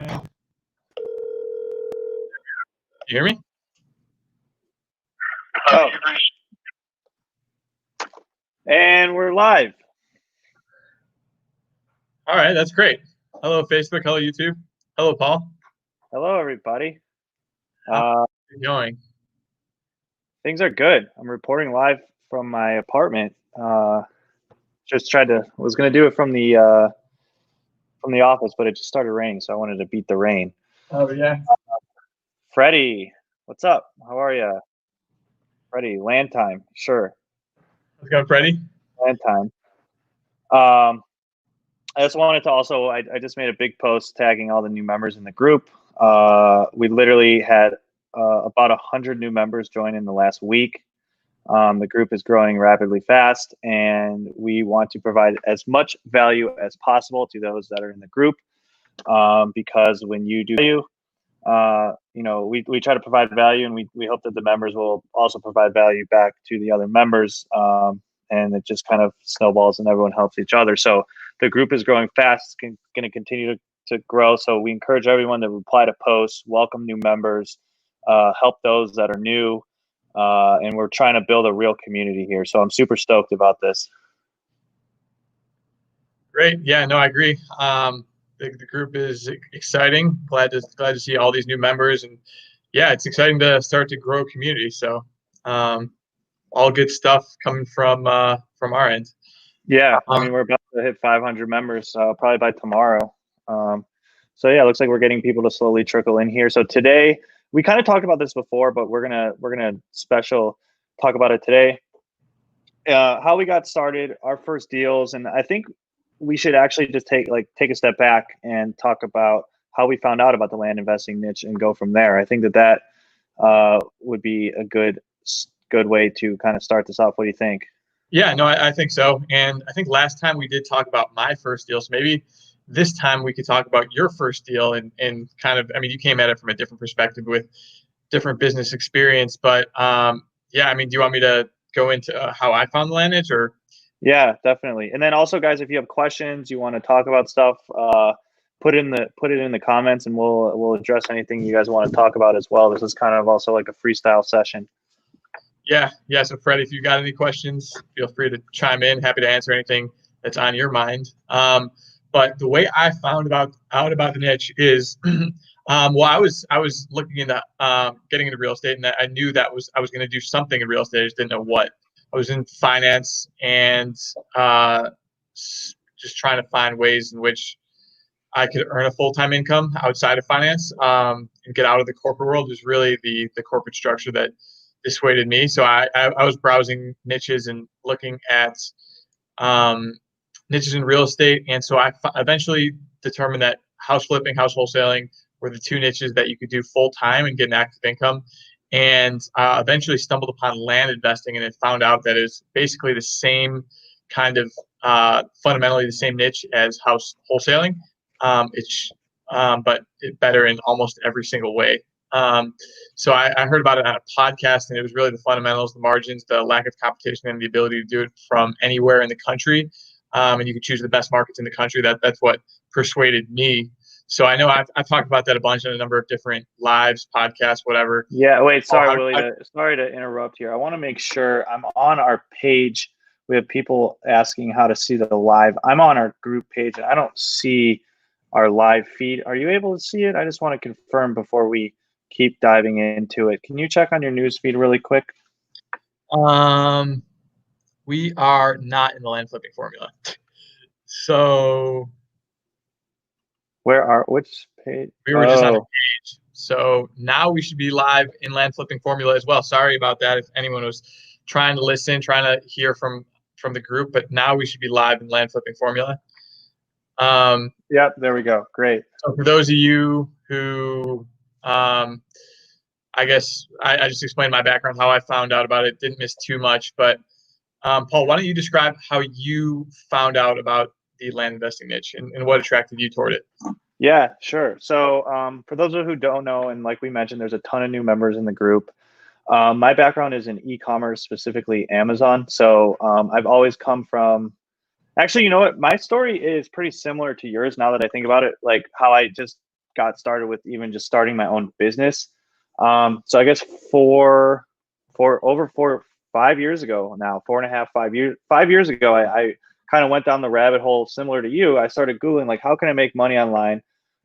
You hear me? Oh. And we're live. All right, that's great. Hello, Facebook. Hello, YouTube. Hello, Paul. Hello, everybody. How's it going? Things are good. I'm reporting live from my apartment. Was going to do it from the office, but it just started raining, so I wanted to beat the rain. Oh, yeah. Freddie, what's up? How are you? Freddie, land time. Sure. Let's go, Freddie. Land time. I just wanted to also, I just made a big post tagging all the new members in the group. We literally had about 100 new members join in the last week. The group is growing rapidly fast, and we want to provide as much value as possible to those that are in the group, because when you do value, we try to provide value, and we hope that the members will also provide value back to the other members, and it just kind of snowballs and everyone helps each other. So the group is growing fast. It's going to continue to grow. So we encourage everyone to reply to posts, welcome new members, help those that are new. And we're trying to build a real community here. So I'm super stoked about this. Great. Yeah, no, I agree. The group is exciting. Glad to see all these new members, and yeah, it's exciting to start to grow a community. So all good stuff coming from our end. Yeah, I mean, we're about to hit 500 members probably by tomorrow. So yeah, it looks like we're getting people to slowly trickle in here. So today, we kind of talked about this before, but we're gonna special talk about it today. How we got started, our first deals, and I think we should actually just take a step back and talk about how we found out about the land investing niche and go from there. I think that would be a good way to kind of start this off. What do you think? Yeah, no, I think so. And I think last time we did talk about my first deal. So maybe this time we could talk about your first deal and kind of, I mean, you came at it from a different perspective with different business experience. But yeah, I mean, do you want me to go into how I found the land niche or? Yeah, definitely. And then also, guys, if you have questions, you want to talk about stuff, put it in the comments, and we'll address anything you guys want to talk about as well. This is kind of also like a freestyle session. Yeah. So Freddie, if you got any questions, feel free to chime in. Happy to answer anything that's on your mind. But the way I found out about the niche is, well, I was looking into getting into real estate, and I knew that I was going to do something in real estate. I just didn't know what. I was in finance and just trying to find ways in which I could earn a full-time income outside of finance, and get out of the corporate world. Was really the corporate structure that dissuaded me. So I was browsing niches and looking at niches in real estate. And so I eventually determined that house flipping, house wholesaling were the two niches that you could do full time and get an active income. And eventually stumbled upon land investing, and then found out that it's basically the same kind of fundamentally the same niche as house wholesaling. But better in almost every single way. So I heard about it on a podcast, and it was really the fundamentals, the margins, the lack of competition, and the ability to do it from anywhere in the country. And you can choose the best markets in the country. That's what persuaded me. So I know I've talked about that a bunch in a number of different lives, podcasts, whatever. Yeah, wait, sorry, Willie, sorry to interrupt here. I want to make sure I'm on our page. We have people asking how to see the live. I'm on our group page, and I don't see our live feed. Are you able to see it? I just want to confirm before we keep diving into it. Can you check on your news feed really quick? We are not in the land flipping formula. So which page? We were just on the page. So now we should be live in land flipping formula as well. Sorry about that if anyone was trying to listen, trying to hear from the group, but now we should be live in land flipping formula. Yep, there we go. Great. So for those of you who I guess I just explained my background, how I found out about it. Didn't miss too much, but Paul, why don't you describe how you found out about the land investing niche and what attracted you toward it? Yeah, sure. So for those of you who don't know, and like we mentioned, there's a ton of new members in the group. My background is in e-commerce, specifically Amazon. So I've always come from, actually, you know what? My story is pretty similar to yours now that I think about it, like how I just got started with even just starting my own business. So I guess for over 5 years ago now, 4.5, 5 years, 5 years ago, I kind of went down the rabbit hole similar to you. I started Googling, like, how can I make money online?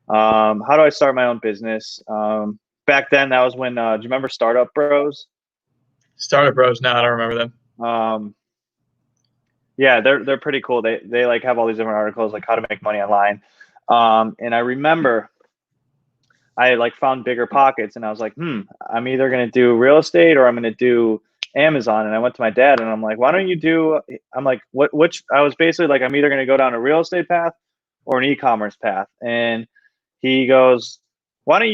How do I start my own business? Back then, that was when, do you remember Startup Bros? Startup Bros. No, I don't remember them. Yeah, they're pretty cool. They like have all these different articles, like how to make money online. And I remember I like found Bigger Pockets, and I was like, I'm either going to do real estate or I'm going to do Amazon. And I went to my dad and I'm like, why don't you do, I'm like, which I was basically like, I'm either going to go down a real estate path or an e-commerce path. And he goes, why don't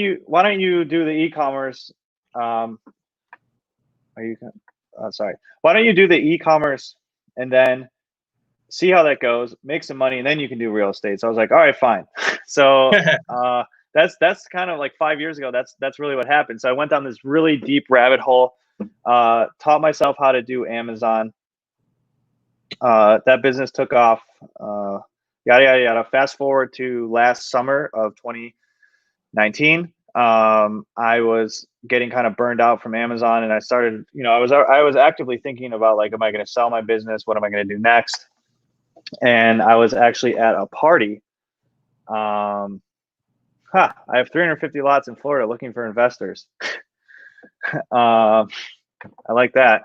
you do the e-commerce? Sorry. Why don't you do the e-commerce and then see how that goes, make some money, and then you can do real estate. So I was like, all right, fine. So that's kind of like 5 years ago. That's really what happened. So I went down this really deep rabbit hole, taught myself how to do Amazon. That business took off. Yada yada yada. Fast forward to last summer of 2019. I was getting kind of burned out from Amazon, and I started, I was actively thinking about, like, am I going to sell my business? What am I going to do next? And I was actually at a party. I have 350 lots in Florida looking for investors. I like that.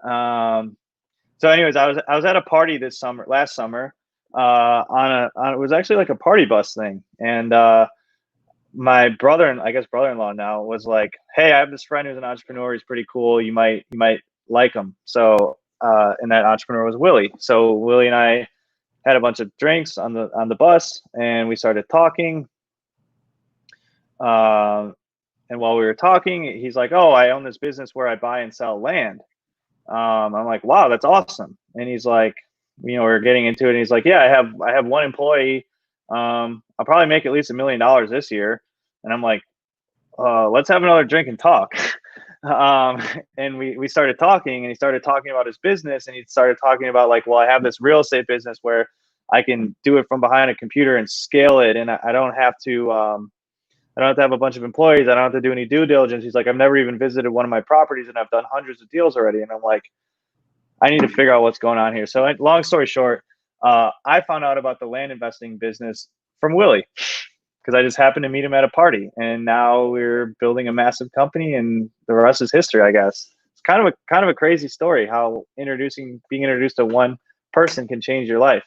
So anyways, I was at a party last summer, it was actually like a party bus thing. And, my brother-in-law now was like, hey, I have this friend who's an entrepreneur. He's pretty cool. You might like him. So, and that entrepreneur was Willie. So Willie and I had a bunch of drinks on the bus, and we started talking. And while we were talking, he's like, oh, I own this business where I buy and sell land. I'm like, wow, that's awesome. And he's like, we're getting into it. And he's like, yeah, I have one employee. I'll probably make at least $1 million this year. And I'm like, let's have another drink and talk. And we started talking, and he started talking about his business, and he started talking about, like, well, I have this real estate business where I can do it from behind a computer and scale it. And I don't have to, have a bunch of employees. I don't have to do any due diligence. He's like, I've never even visited one of my properties, and I've done hundreds of deals already. And I'm like, I need to figure out what's going on here. So long story short, I found out about the land investing business from Willie, because I just happened to meet him at a party, and now we're building a massive company, and the rest is history, I guess. It's kind of a crazy story how being introduced to one person can change your life.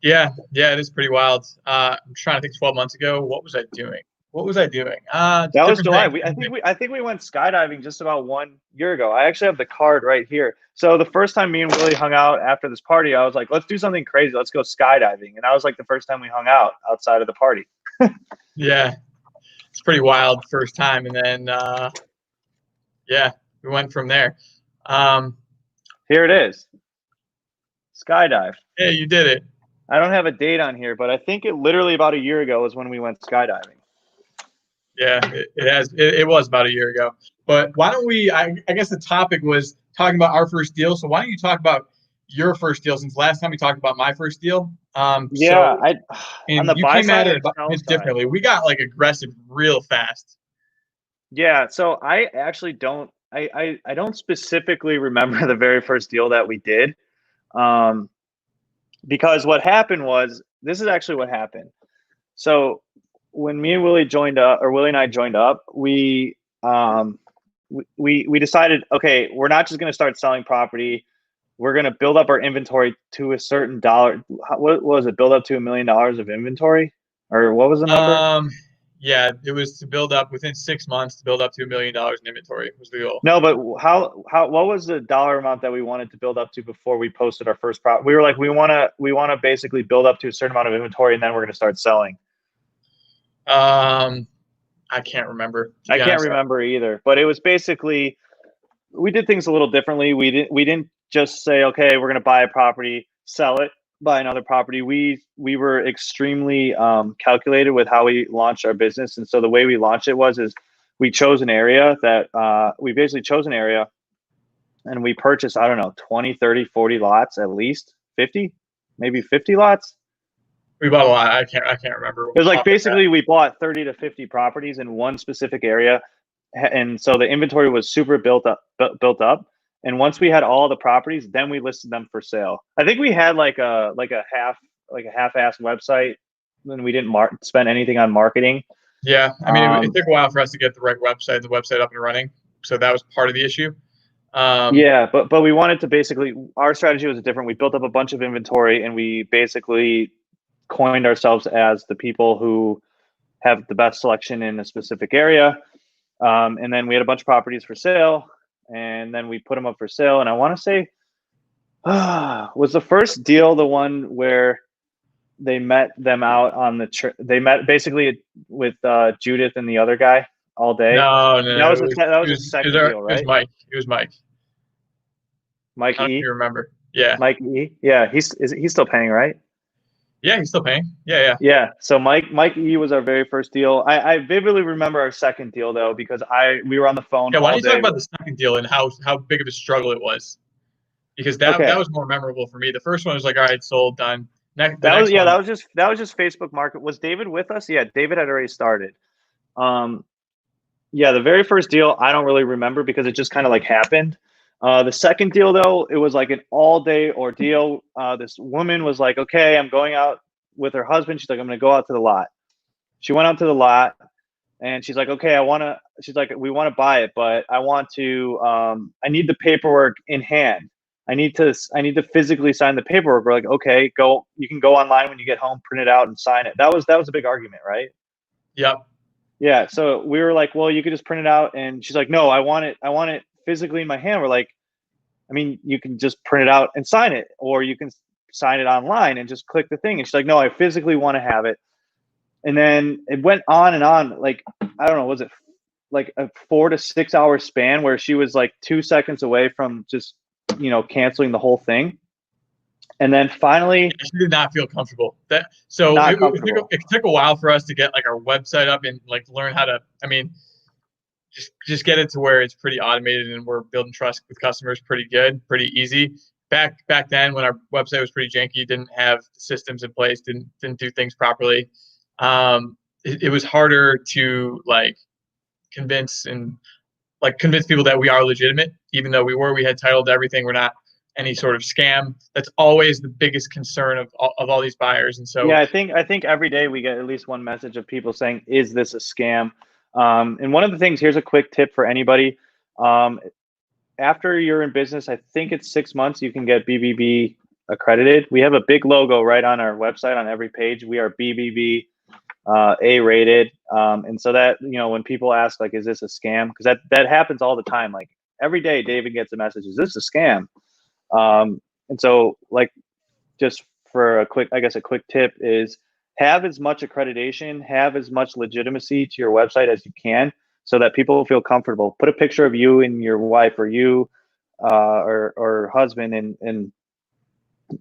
Yeah, it is pretty wild. I'm trying to think. 12 months ago, what was I doing? That was July. I think we went skydiving just about 1 year ago. I actually have the card right here. So the first time me and Willie hung out after this party, I was like, let's do something crazy. Let's go skydiving. And that was like the first time we hung out outside of the party. Yeah, it's pretty wild first time. And then, we went from there. Here it is. Skydive. Yeah, you did it. I don't have a date on here, but I think it literally about a year ago is when we went skydiving. Yeah, it was about a year ago. But why don't we, I guess the topic was talking about our first deal. So why don't you talk about your first deal, since last time we talked about my first deal? On the buy came at side it differently. We got like aggressive real fast. Yeah, so I actually don't specifically remember the very first deal that we did. Because what happened was, this is actually what happened. So when me and Willie joined up, or Willie and I joined up, we decided, okay, we're not just going to start selling property. We're going to build up our inventory to a certain dollar. What was it? Build up to $1 million of inventory, or what was the number? Yeah, it was to build up within 6 months to build up to $1 million in inventory was the goal. No, but what was the dollar amount that we wanted to build up to before we posted our first property? We were like, we want to basically build up to a certain amount of inventory, and then we're going to start selling. I can't remember. I can't remember either, but it was basically, we did things a little differently. We didn't just say, okay, we're going to buy a property, sell it, buy another property. We were extremely calculated with how we launched our business. And so the way we launched it is we chose an area and we purchased, I don't know, 20, 30, 40 lots, at least 50, maybe 50 lots. We bought a lot. I can't remember. It was like basically we bought 30 to 50 properties in one specific area, and so the inventory was super built up. And once we had all the properties, then we listed them for sale. I think we had like a half-assed website, and we didn't spend anything on marketing. Yeah, I mean, it took a while for us to get the right website, the website up and running, so that was part of the issue. Yeah, but we wanted to basically, our strategy was different. We built up a bunch of inventory, and we basically coined ourselves as the people who have the best selection in a specific area. And then we had a bunch of properties for sale, and then we put them up for sale. And I want to say, was the first deal the one where they met them out on the they met basically with Judith and the other guy all day? No, that was a second deal, right? It was Mike. Mike I don't E. you remember? Yeah. Mike E. Yeah, he's still paying, right? Yeah, he's still paying. Yeah. Yeah. So Mike E was our very first deal. I vividly remember our second deal though, because we were on the phone. Yeah, why all don't you day. talk about the second deal and how big of a struggle it was? Because that was more memorable for me. The first one was like, all right, sold, done. That was just Facebook Market. Was David with us? Yeah, David had already started. Yeah, the very first deal I don't really remember because it just kind of like happened. The second deal though, it was like an all-day ordeal. This woman was like, okay, I'm going out with her husband. She's like, I'm gonna go out to the lot. She went out to the lot and she's like, okay, she's like, we want to buy it, but I want to, I need the paperwork in hand. I need to physically sign the paperwork. We're like, okay, you can go online when you get home, print it out and sign it. That was a big argument, right? Yep. Yeah. So we were like, well, you could just print it out. And she's like, no, I want it physically in my hand. We're like, I mean, you can just print it out and sign it, or you can sign it online and just click the thing. And she's like, no, I physically want to have it. And then it went on and on. Like, I don't know, was it like a 4 to 6 hour span where she was like 2 seconds away from just, canceling the whole thing. And then finally, she did not feel comfortable. It took a while for us to get like our website up and like learn how to, I mean, just get it to where it's pretty automated and we're building trust with customers pretty good, pretty easy. Back then when our website was pretty janky, didn't have systems in place, didn't do things properly. It was harder to like convince people that we are legitimate, even though we had titled everything. We're not any sort of scam. That's always the biggest concern of all these buyers. And so, yeah, I think every day we get at least one message of people saying, is this a scam? And one of the things, here's a quick tip for anybody. After you're in business, I think it's 6 months, you can get BBB accredited. We have a big logo right on our website on every page. We are BBB A rated. And so that, when people ask like, is this a scam? Because that happens all the time. Like every day David gets a message, is this a scam? And so like, just for a quick tip is have as much accreditation, have as much legitimacy to your website as you can so that people feel comfortable. Put a picture of you and your wife or you or husband and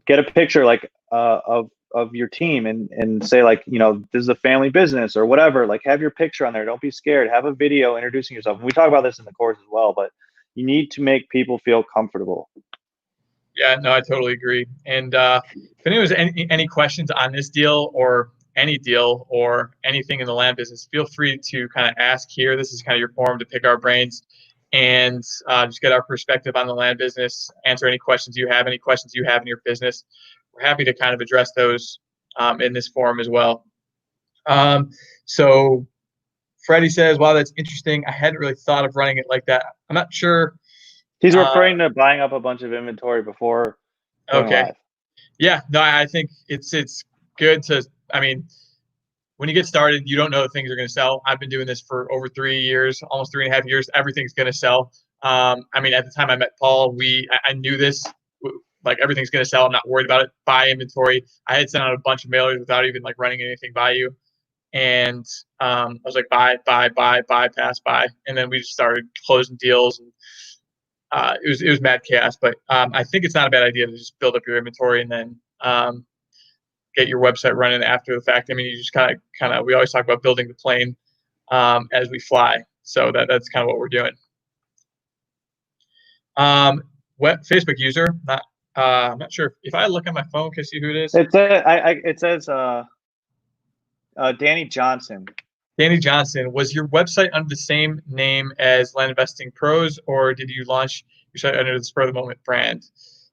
get a picture like of your team and say like, this is a family business or whatever. Like have your picture on there. Don't be scared. Have a video introducing yourself. And we talk about this in the course as well, but you need to make people feel comfortable. Yeah, no, I totally agree. And if anyone has any questions on this deal or any deal or anything in the land business, feel free to kind of ask here. This is kind of your forum to pick our brains and just get our perspective on the land business, answer any questions you have in your business. We're happy to kind of address those in this forum as well. So Freddie says, wow, that's interesting. I hadn't really thought of running it like that. I'm not sure. He's referring to buying up a bunch of inventory before. Okay. Live. Yeah, no, I think it's good to, I mean, when you get started, you don't know if things are going to sell. I've been doing this for over 3 years, almost 3.5 years. Everything's going to sell. I mean, at the time I met Paul, I knew this, like everything's going to sell. I'm not worried about it. Buy inventory. I had sent out a bunch of mailers without even like running anything by you. And I was like, buy, pass, buy. And then we just started closing deals. And, it was mad chaos, but I think it's not a bad idea to just build up your inventory and then get your website running after the fact. I mean, you just kind of we always talk about building the plane as we fly, so that's kind of what we're doing. Facebook user, I'm not sure if I look at my phone, can I see who it is? It says Danny Johnson. Danny Johnson. Was your website under the same name as Land Investing Pros, or did you launch your site under the Spur of the Moment brand?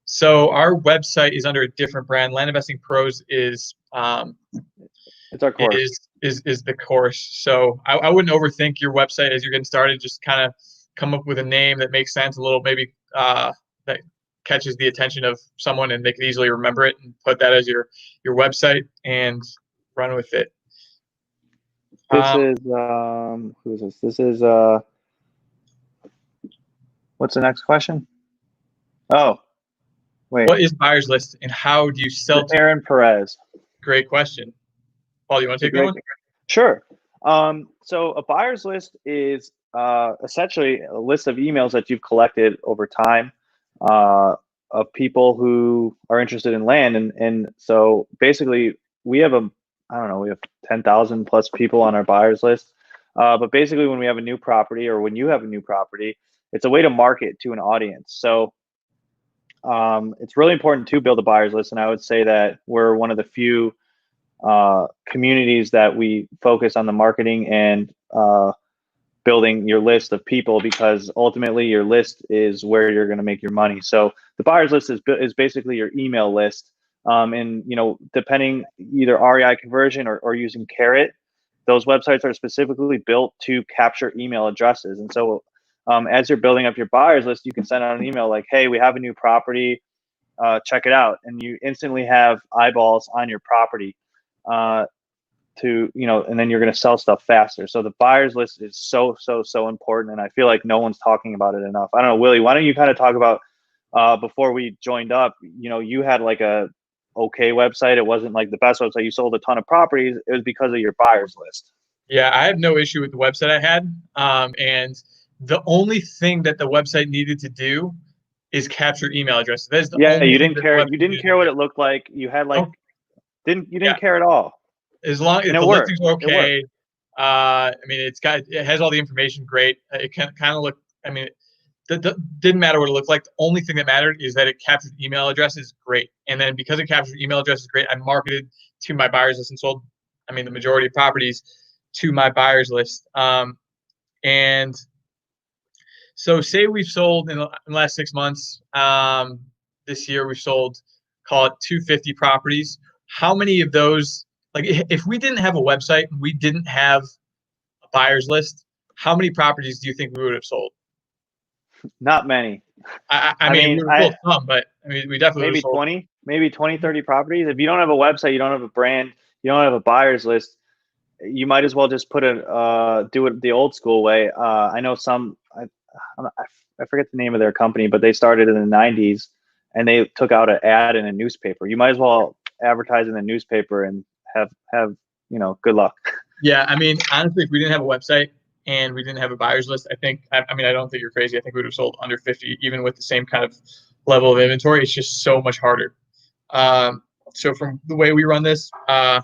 So our website is under a different brand. Land Investing Pros is It's our course. Is the course. So I wouldn't overthink your website as you're getting started. Just kind of come up with a name that makes sense, a little maybe that catches the attention of someone and they can easily remember it, and put that as your website and run with it. This is who is this? This is what's the next question? Oh, wait. What is buyer's list and how do you sell to Aaron Perez? Great question. Paul, you want to take that one? Sure. So a buyer's list is essentially a list of emails that you've collected over time of people who are interested in land. And so basically we have we have 10,000 plus people on our buyer's list. But basically when we have a new property, or when you have a new property, it's a way to market to an audience. So it's really important to build a buyer's list. And I would say that we're one of the few communities that we focus on the marketing and building your list of people, because ultimately your list is where you're going to make your money. So the buyer's list is basically your email list. And depending either REI conversion or using Carrot, those websites are specifically built to capture email addresses. And so as you're building up your buyer's list, you can send out an email like, hey, we have a new property, check it out. And you instantly have eyeballs on your property and then you're going to sell stuff faster. So the buyer's list is so important. And I feel like no one's talking about it enough. I don't know, Willie, why don't you kind of talk about, before we joined up, you had like a okay website. It wasn't like the best website. You sold a ton of properties. It was because of your buyer's list. Yeah, I have no issue with the website I had. And the only thing that the website needed to do is capture email addresses. That's the only you didn't care. You didn't care what it looked like. You had like, didn't care at all. As long as the listings are okay. I mean, it has all the information. Great. It kind of look. I mean, didn't matter what it looked like. The only thing that mattered is that it captured email addresses. Great. And then because it captured email addresses, great. I marketed to my buyers list and sold, the majority of properties to my buyers list. And so say we've sold in the last 6 months. This year we've sold, call it 250 properties. How many of those? Like if we didn't have a website and we didn't have a buyer's list, how many properties do you think we would have sold? Not many. I mean, we would have sold some, but we definitely maybe 20, 30 properties. If you don't have a website, you don't have a brand, you don't have a buyer's list, you might as well just do it the old school way. I know I forget the name of their company, but they started in the 90s and they took out an ad in a newspaper. You might as well advertise in the newspaper and have good luck. Yeah, I mean, honestly, if we didn't have a website and we didn't have a buyer's list, I don't think you're crazy. I think we would have sold under 50, even with the same kind of level of inventory. It's just so much harder. So from the way we run this, a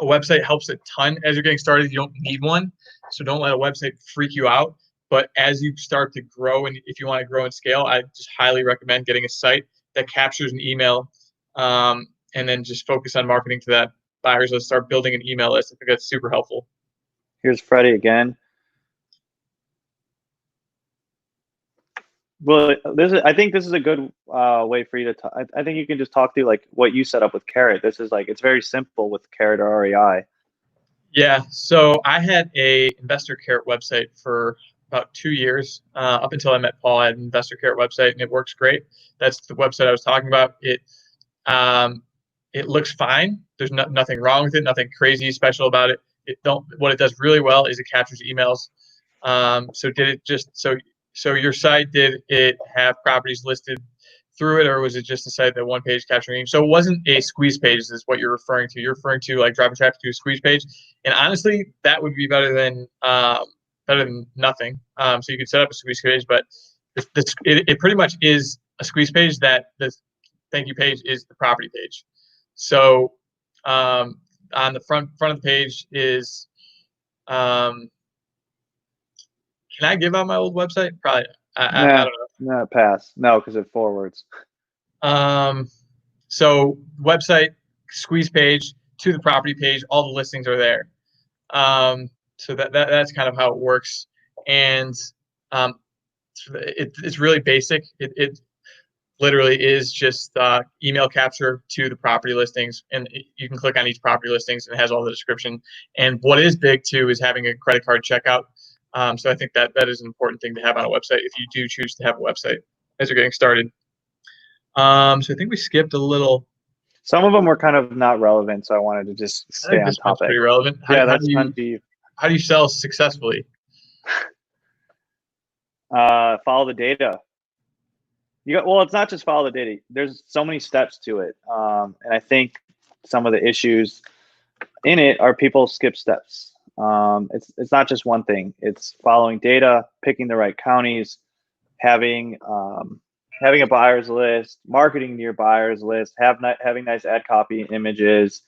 website helps a ton as you're getting started. You don't need one, so don't let a website freak you out. But as you start to grow, and if you want to grow and scale, I just highly recommend getting a site that captures an email, and then just focus on marketing to that buyers list. Start building an email list. I think that's super helpful. Here's Freddie again. Well, I think this is a good way for you to. I think you can just talk through like what you set up with Carrot. This is like, it's very simple with Carrot or REI. Yeah. So I had a Investor Carrot website for about 2 years. Up until I met Paul, I had an Investor Carrot website, and it works great. That's the website I was talking about. It looks fine. There's nothing wrong with it. Nothing crazy special about it. What it does really well is it captures emails. So your site, did it have properties listed through it, or was it just a site that one page capturing? So it wasn't a squeeze page, is what you're referring to. You're referring to like driving traffic to a squeeze page, and honestly, that would be better than nothing. So you could set up a squeeze page, but it pretty much is a squeeze page. That the thank you page is the property page. So on the front of the page is, can I give out my old website? Probably. I don't know. No, pass. No, because it forwards. So website, squeeze page to the property page, all the listings are there. So that's kind of how it works. And um, it's really basic. It literally is just email capture to the property listings, and you can click on each property listings and it has all the description. And what is big too is having a credit card checkout. So I think that is an important thing to have on a website if you do choose to have a website as you're getting started. So I think we skipped a little. Some of them were kind of not relevant, so I wanted to just stay on This one's topic. pretty relevant. That's deep. How do you sell successfully? Follow the data. Well, it's not just follow the data. There's so many steps to it, and I think some of the issues in it are people skip steps. It's not just one thing. It's following data, picking the right counties, having a buyer's list, marketing to your buyer's list, having nice ad copy, images,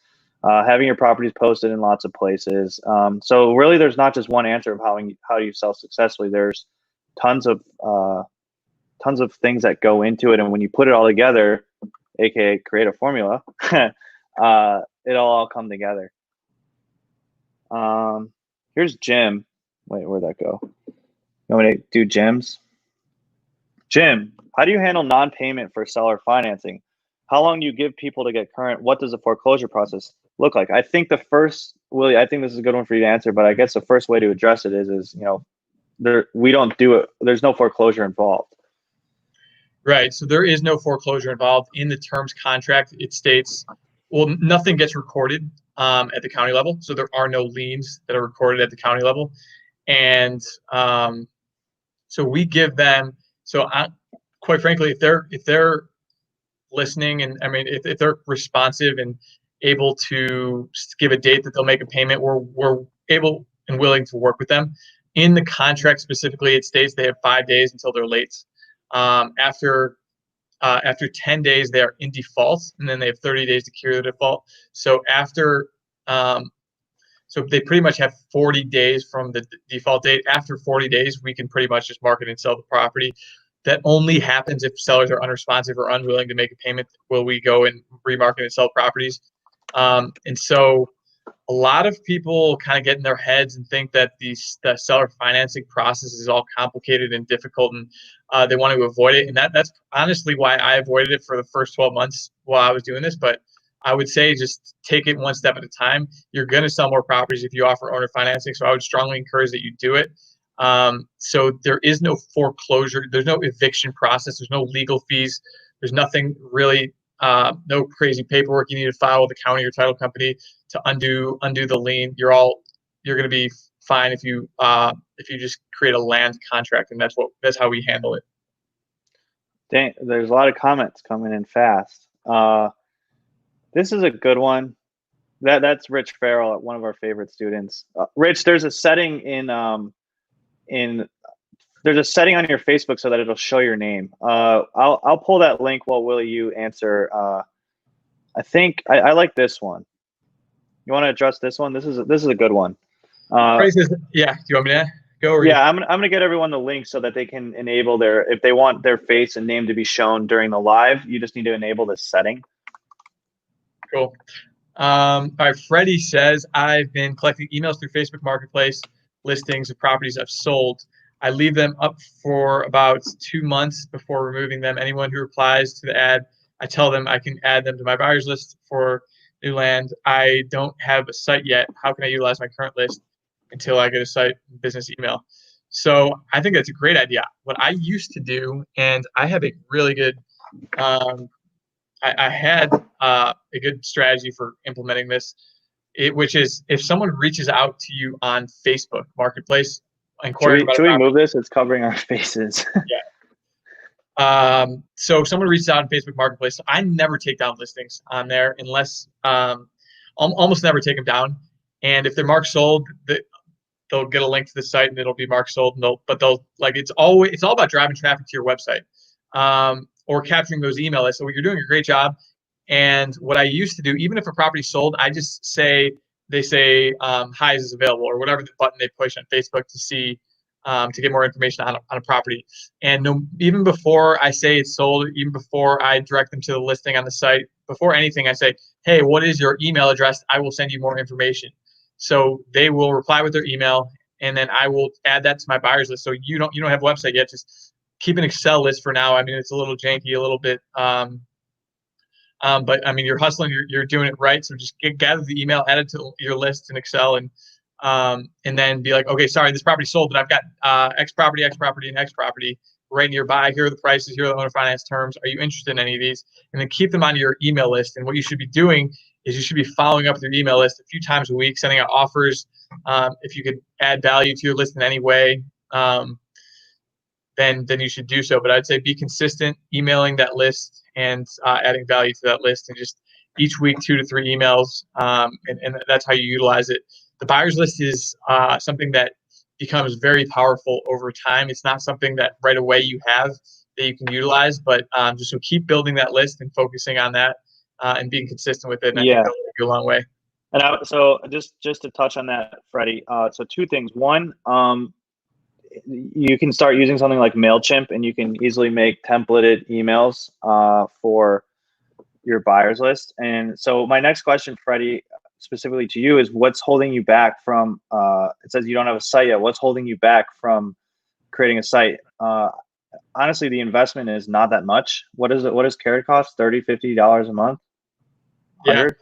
having your properties posted in lots of places. So really, there's not just one answer of how you sell successfully. There's tons of things that go into it, and when you put it all together, aka create a formula, it'll all come together. Here's Jim. Wait, where'd that go? You want me to do Jim's? Jim, how do you handle non-payment for seller financing? How long do you give people to get current? What does the foreclosure process look like? I think Willie, I think this is a good one for you to answer, but I guess the first way to address it is we don't do it. There's no foreclosure involved. Right. So there is no foreclosure involved. In the terms contract, it states, well, nothing gets recorded at the county level. So there are no liens that are recorded at the county level. And so we give them, quite frankly, if they're listening, and I mean, if they're responsive and able to give a date that they'll make a payment, we're able and willing to work with them. In the contract specifically, it states they have 5 days until they're late. After 10 days, they are in default, and then they have 30 days to cure the default. So so they pretty much have 40 days from the default date. After 40 days, we can pretty much just market and sell the property. That only happens if sellers are unresponsive or unwilling to make a payment. Will we go and remarket and sell properties? And so a lot of people kind of get in their heads and think that the seller financing process is all complicated and difficult, and they want to avoid it. And that's honestly why I avoided it for the first 12 months while I was doing this. But I would say just take it one step at a time. You're going to sell more properties if you offer owner financing. So I would strongly encourage that you do it. So there is no foreclosure. There's no eviction process. There's no legal fees. There's nothing really, no crazy paperwork you need to file with the county or title company to undo the lien. You're going to be fine if you just create a land contract, and that's how we handle it. Dang, there's a lot of comments coming in fast. This is a good one. That's Rich Farrell, one of our favorite students. Rich, there's a setting there's a setting on your Facebook so that it'll show your name. I'll pull that link while Willie, you answer. I think I like this one. You want to address this one? This is a good one. Yeah. Do you want me to go? I'm gonna get everyone the link so that they can enable if they want their face and name to be shown during the live. You just need to enable this setting. Cool. All right. Freddie says, I've been collecting emails through Facebook Marketplace listings of properties I've sold. I leave them up for about 2 months before removing them. Anyone who replies to the ad, I tell them I can add them to my buyer's list for new land. I don't have a site yet. How can I utilize my current list until I get a site business email? So I think that's a great idea. What I used to do, and I have a really good I had a good strategy for implementing this, which is if someone reaches out to you on Facebook Marketplace, should we move this? It's covering our faces. Yeah. So if someone reaches out on Facebook Marketplace, I never take down listings on there unless almost never take them down. And if they're marked sold, they'll get a link to the site and it'll be marked sold. And it's all about driving traffic to your website. Or capturing those email lists. So you're doing a great job. And what I used to do, even if a property's sold, I just they say, hi, is this available? Or whatever the button they push on Facebook to see to get more information on a property. And no, even before I say it's sold, even before I direct them to the listing on the site, before anything, I say, hey, what is your email address? I will send you more information. So they will reply with their email, and then I will add that to my buyers list. So you don't have a website yet, just keep an Excel list for now. I mean, it's a little janky, a little bit, but I mean, you're hustling, you're doing it right. So just gather the email, add it to your list in Excel, and then be like, okay, sorry, this property sold, but I've got X property, and X property right nearby. Here are the prices. Here are the owner finance terms. Are you interested in any of these? And then keep them on your email list. And what you should be doing is you should be following up with your email list a few times a week, sending out offers. If you could add value to your list in any way, then you should do so. But I'd say be consistent, emailing that list and adding value to that list, and just each week 2 to 3 emails, and that's how you utilize it. The buyers list is something that becomes very powerful over time. It's not something that right away you have that you can utilize, but just so keep building that list and focusing on that and being consistent with it. And I think that'll take you a long way. And so just to touch on that, Freddie. So 2 things. One, you can start using something like MailChimp, and you can easily make templated emails for your buyers list. And so my next question, Freddie, specifically to you, is what's holding you back from, it says you don't have a site yet. What's holding you back from creating a site? Honestly, the investment is not that much. What does Carrot cost? $30, $50 a month? 100?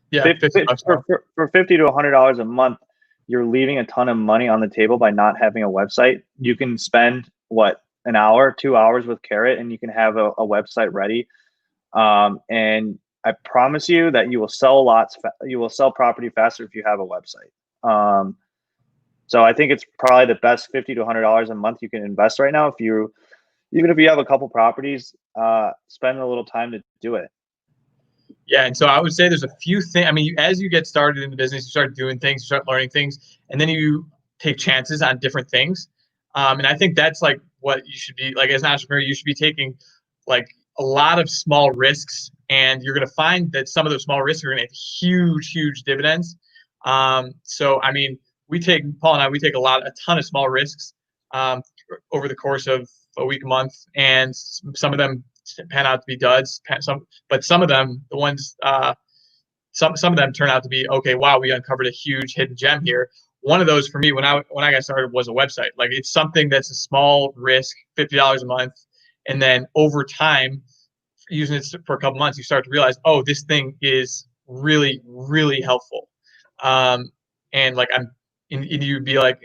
Yeah. For $50 to $100 a month, you're leaving a ton of money on the table by not having a website. You can spend an hour, 2 hours with Carrot, and you can have a website ready. And I promise you that you will sell you will sell property faster if you have a website. So I think it's probably the best $50 to $100 a month you can invest right now. Even if you have a couple properties, spend a little time to do it. Yeah, and so I would say there's a few things. I mean, as you get started in the business, you start doing things, you start learning things, and then you take chances on different things. And I think that's like what you should be like as an entrepreneur. You should be taking like a lot of small risks, and you're going to find that some of those small risks are going to have huge dividends. So I mean, Paul and I take a ton of small risks over the course of a week, a month, and some of them pan out to be duds. But some of them, the ones, some of them turn out to be okay. Wow, we uncovered a huge hidden gem here. One of those for me when I got started was a website. Like it's something that's a small risk, $50 a month, and then over time, using it for a couple months, you start to realize, oh, this thing is really helpful. And like and you'd be like,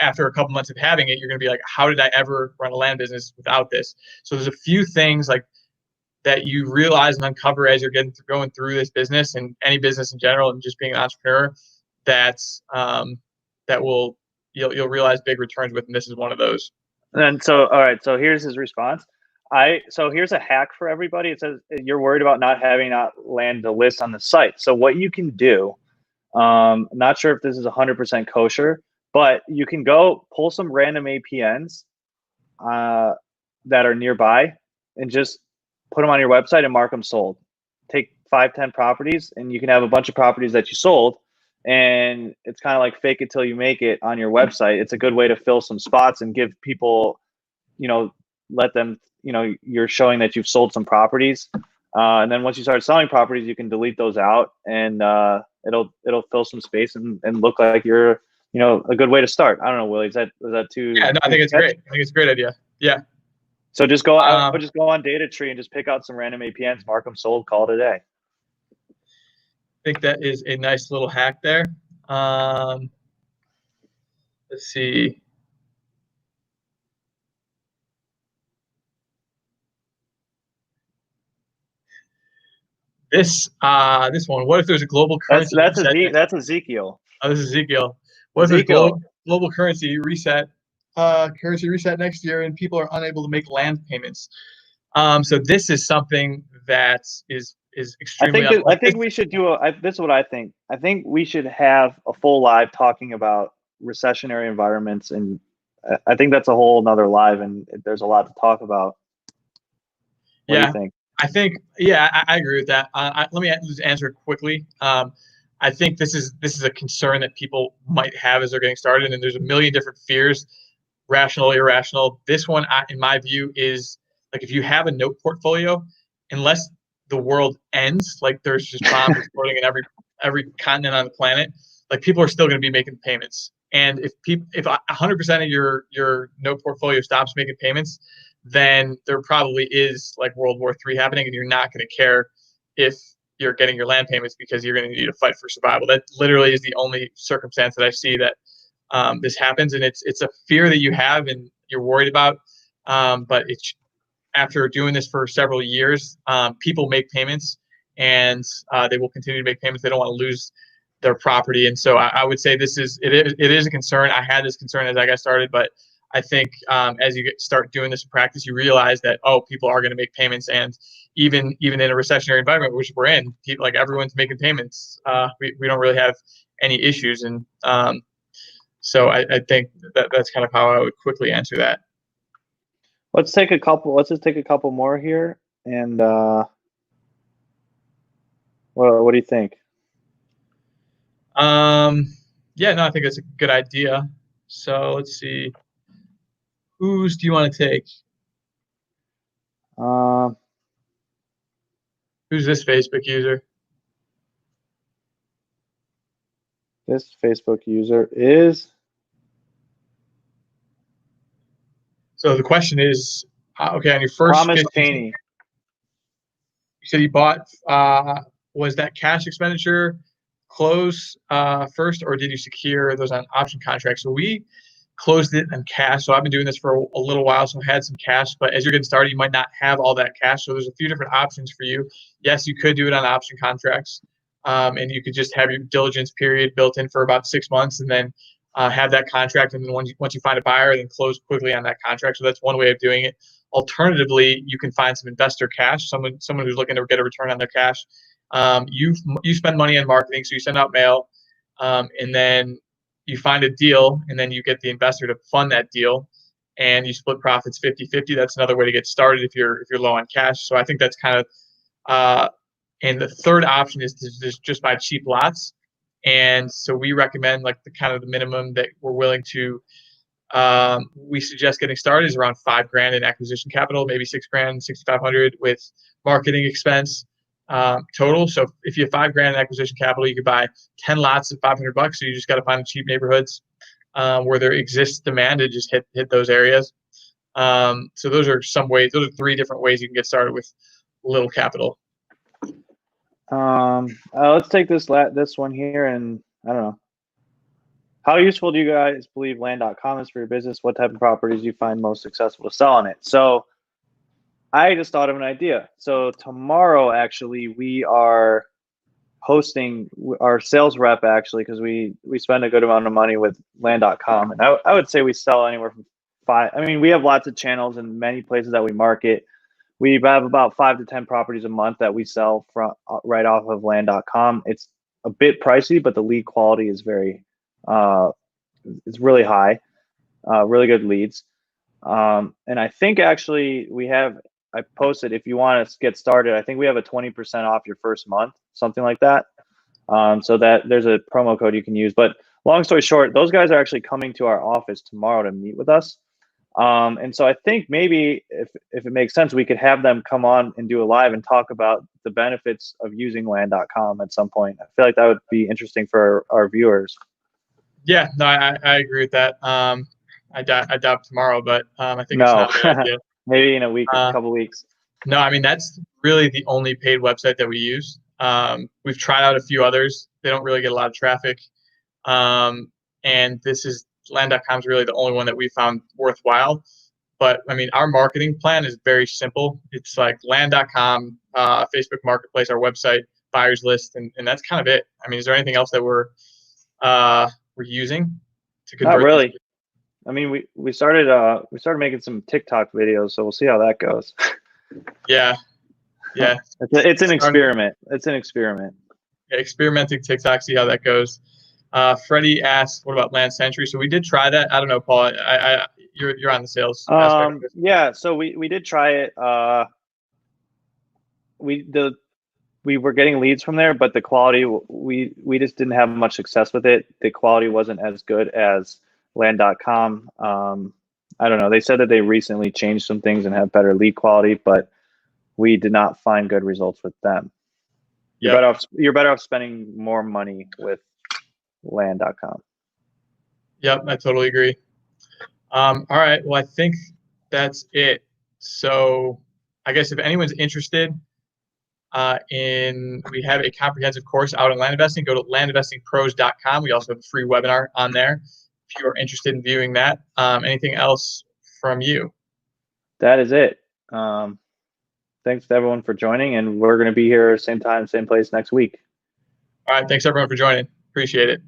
after a couple months of having it, you're going to be like, how did I ever run a land business without this? So there's a few things like that you realize and uncover as you're going through this business and any business in general, and just being an entrepreneur, you'll realize big returns with, and this is one of those. And so, all right, so here's his response. So here's a hack for everybody. It says you're worried about not having land to list on the site. So what you can do, not sure if this is 100% kosher, but you can go pull some random APNs that are nearby and just put them on your website and mark them sold. Take 5-10 properties, and you can have a bunch of properties that you sold, and it's kind of like fake it till you make it on your website. It's a good way to fill some spots and give people, let them, you're showing that you've sold some properties. And then once you start selling properties, you can delete those out, and it'll fill some space and look like you're, a good way to start. I don't know, Willie, is that too? Yeah, no, I think it's great. I think it's a great idea. Yeah. So just go on DataTree and just pick out some random APNs, mark them sold, call it a day. I think that is a nice little hack there. Let's see. This one. What if there's a global currency? That's Ezekiel. Oh, this is Ezekiel. What if there's global currency reset? Currency reset next year, and people are unable to make land payments. So this is something that is extremely. I think we should do this is what I think. I think we should have a full live talking about recessionary environments, and I think that's a whole nother live, and there's a lot to talk about. What do you think? I think, I agree with that. Let me just answer it quickly. I think this is a concern that people might have as they're getting started, and there's a million different fears rational, irrational. This one, in my view, is like if you have a note portfolio, unless the world ends, like there's just bombs exploding in every continent on the planet, like people are still going to be making payments. And if 100% of your note portfolio stops making payments, then there probably is like World War III happening, and you're not going to care if you're getting your land payments because you're going to need to fight for survival. That literally is the only circumstance that I see that this happens, and it's a fear that you have and you're worried about. But it's after doing this for several years, people make payments, and they will continue to make payments. They don't want to lose their property, and so I would say it is a concern. I had this concern as I got started, but I think as you start doing this in practice, you realize that people are going to make payments, and even in a recessionary environment, which we're in, people, like everyone's making payments. We don't really have any issues, and so I think that's kind of how I would quickly answer that. Let's just take a couple more here, and what do you think? Yeah, no, I think that's a good idea. So let's see. Whose do you want to take? Who's this Facebook user? This Facebook user is. So the question is, okay, on your first Promise Cheney. You said you bought. Was that cash expenditure close first, or did you secure those on option contracts? So we closed it on cash. So I've been doing this for a little while, so I had some cash. But as you're getting started, you might not have all that cash. So there's a few different options for you. Yes, you could do it on option contracts, and you could just have your diligence period built in for about 6 months, and then have that contract. And then once you find a buyer, then close quickly on that contract. So that's one way of doing it. Alternatively, you can find some investor cash, someone who's looking to get a return on their cash. You spend money on marketing, so you send out mail, and then you find a deal, and then you get the investor to fund that deal, and you split profits 50-50. That's another way to get started if you're low on cash. So I think that's kind of and the third option is to just buy cheap lots. And so we recommend like the minimum that we're willing to. We suggest getting started is around $5,000 in acquisition capital, maybe $6,000, $6,500 with marketing expense. Total. So if you have $5,000 in acquisition capital, you could buy 10 lots at $500. So you just got to find cheap neighborhoods where there exists demand and just hit those areas. So those are some ways. Those are 3 different ways you can get started with little capital. Let's take this one here, and I don't know. How useful do you guys believe land.com is for your business? What type of properties do you find most successful to sell on it? So I just thought of an idea. So tomorrow, actually, we are hosting our sales rep, actually, because we spend a good amount of money with land.com. And I would say we sell anywhere from 5. I mean, we have lots of channels in many places that we market. We have about 5 to 10 properties a month that we sell from right off of land.com. It's a bit pricey, but the lead quality is it's really high, really good leads. And I think actually I posted, if you want to get started, I think we have a 20% off your first month, something like that. So that there's a promo code you can use. But long story short, those guys are actually coming to our office tomorrow to meet with us. And so I think maybe if it makes sense, we could have them come on and do a live and talk about the benefits of using land.com at some point. I feel like that would be interesting for our viewers. Yeah, no, I agree with that. I doubt tomorrow, but I think it's not a bad idea. Maybe in a couple weeks. No, I mean, that's really the only paid website that we use. We've tried out a few others. They don't really get a lot of traffic. And land.com is really the only one that we found worthwhile. But I mean, our marketing plan is very simple. It's like land.com, Facebook Marketplace, our website, buyers list, and that's kind of it. I mean, is there anything else that we're using to convert? Not really. I mean, we started making some TikTok videos, so we'll see how that goes. Yeah. It's an experiment. It's an experiment. Yeah, experimenting TikTok, see how that goes. Freddie asked, "What about Land Century?" So we did try that. I don't know, Paul. You're on the sales aspect of it. Yeah. So we did try it. We were getting leads from there, but the quality we just didn't have much success with it. The quality wasn't as good as land.com. I don't know. They said that they recently changed some things and have better lead quality, but we did not find good results with them. Yep. You're better off spending more money with land.com. Yep, I totally agree. All right. Well, I think that's it. So I guess if anyone's interested we have a comprehensive course out in land investing, go to landinvestingpros.com. We also have a free webinar on there if you are interested in viewing that. Anything else from you? That is it. Thanks to everyone for joining, and we're going to be here same time, same place next week. All right. Thanks everyone for joining. Appreciate it.